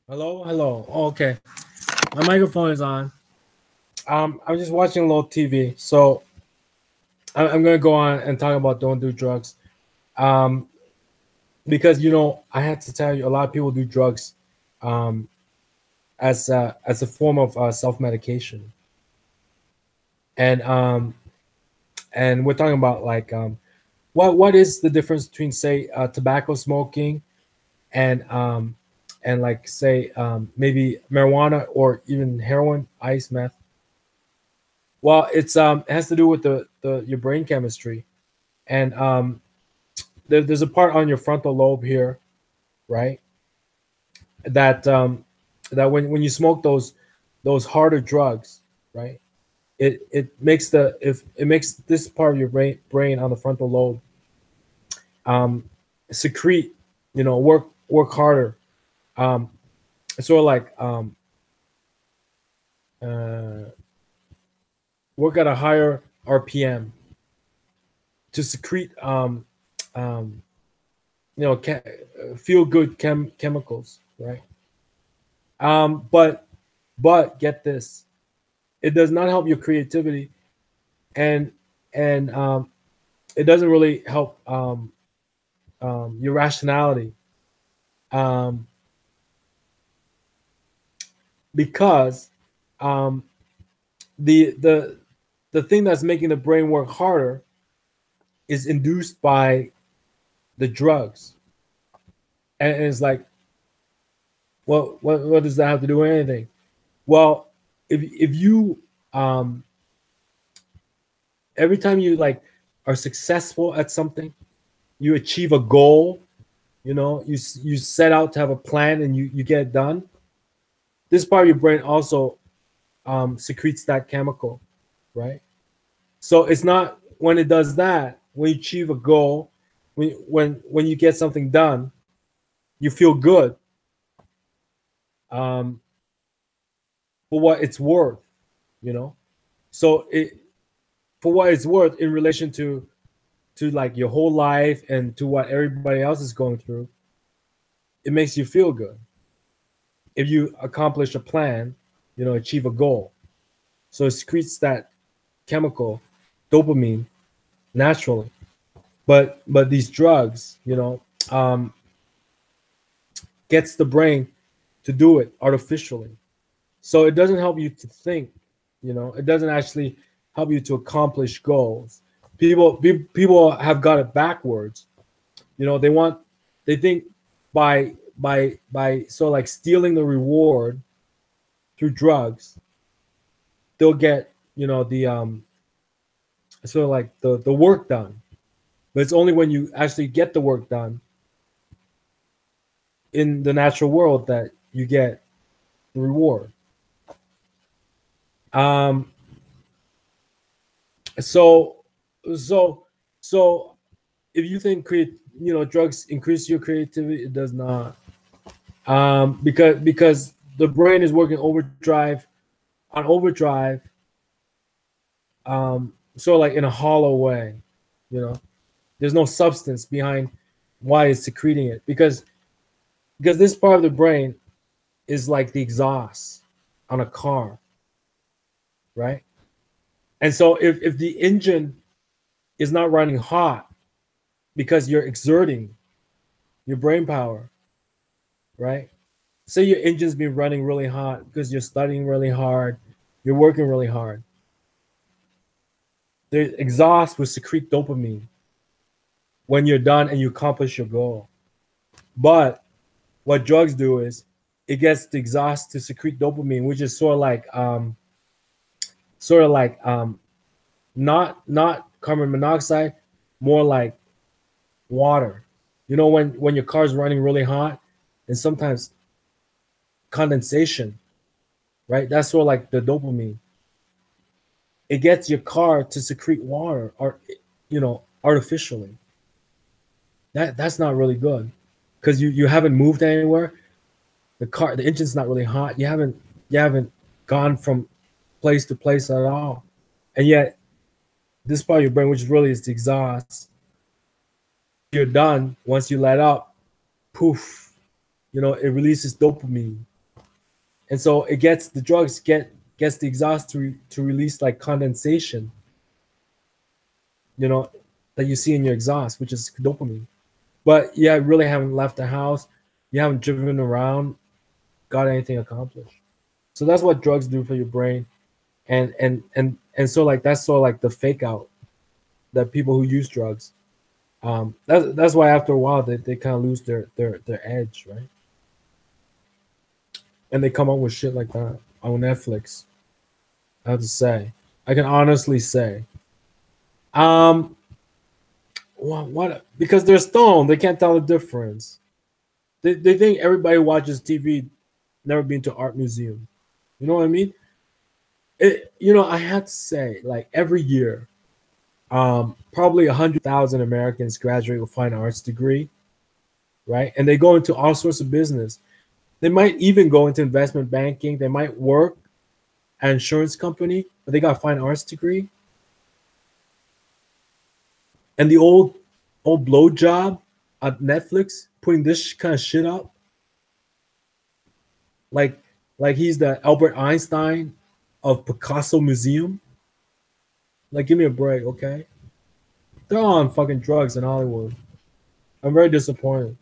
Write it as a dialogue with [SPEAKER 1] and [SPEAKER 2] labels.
[SPEAKER 1] Hello, hello. Oh, okay, my microphone is on. I'm just watching a little TV, so I'm gonna go on and talk about don't do drugs. Um, because I had to tell you, a lot of people do drugs, um, as a form of self medication, and we're talking about like what is the difference between say tobacco smoking and like say maybe marijuana or even heroin, ice, meth. Well, it has to do with the your brain chemistry, and there's a part on your frontal lobe here, right? That that when you smoke those harder drugs, right? It makes the if it makes this part of your brain on the frontal lobe um, secrete, work harder. Um, it's sort of like uh, work at a higher RPM to secrete um, feel good chemicals, right? But get this, it does not help your creativity, and and it doesn't really help your rationality, um, because um, the the the thing that's making the brain work harder is induced by the drugs, and it's like, what does that have to do with anything? Well, if you every time you like are successful at something, you achieve a goal, you set out to have a plan and you get it done. This part of your brain also secretes that chemical, right? So it's not when it does that, when you achieve a goal, when you get something done, you feel good, um, for what it's worth, you know. So it for what it's worth in relation to like your whole life and to what everybody else is going through, it makes you feel good if you accomplish a plan, achieve a goal. So it secretes that chemical, dopamine, naturally. But these drugs, gets the brain to do it artificially. So it doesn't help you to think. It doesn't actually help you to accomplish goals. People have got it backwards. They think by so like stealing the reward through drugs, they'll get the sort of like the work done. But it's only when you actually get the work done in the natural world that you get the reward. Um, so so so if you think drugs increase your creativity, it does not. Because the brain is working overdrive, sort of like in a hollow way. You know, there's no substance behind why it's secreting it, because this part of the brain is like the exhaust on a car, right? And so if the engine is not running hot because you're exerting your brain power, right? Say your engine's been running really hot because you're studying really hard, you're working really hard. The exhaust will secrete dopamine when you're done and you accomplish your goal. But what drugs do is it gets the exhaust to secrete dopamine, which is sort of like not carbon monoxide, more like water. When your car's running really hot, and sometimes condensation, right? That's sort of like the dopamine. It gets your car to secrete water, or artificially. That's not really good, because you haven't moved anywhere. The engine's not really hot. You haven't gone from place to place at all, and yet this part of your brain, which really is the exhaust, you're done once you let up. Poof, it releases dopamine. and so it gets the drugs gets the exhaust to release like condensation, you know, that you see in your exhaust, which is dopamine. But yeah, really haven't left the house, you haven't driven around, got anything accomplished. So that's what drugs do for your brain, and so like that's sort of like the fake out that people who use drugs. That's why after a while they kind of lose their edge, right? And they come up with shit like that on Netflix. I have to say, I can honestly say, um, what because they're stoned, they can't tell the difference. They think everybody who watches TV never been to art museum. You know what I mean? I have to say, like every year, probably 100,000 Americans graduate with fine arts degree, right? And they go into all sorts of business. They might even go into investment banking. They might work at an insurance company, but they got a fine arts degree. And the old blow job at Netflix putting this kind of shit up, like he's the Albert Einstein of Picasso Museum. Like, give me a break, okay? They're all on fucking drugs in Hollywood. I'm very disappointed.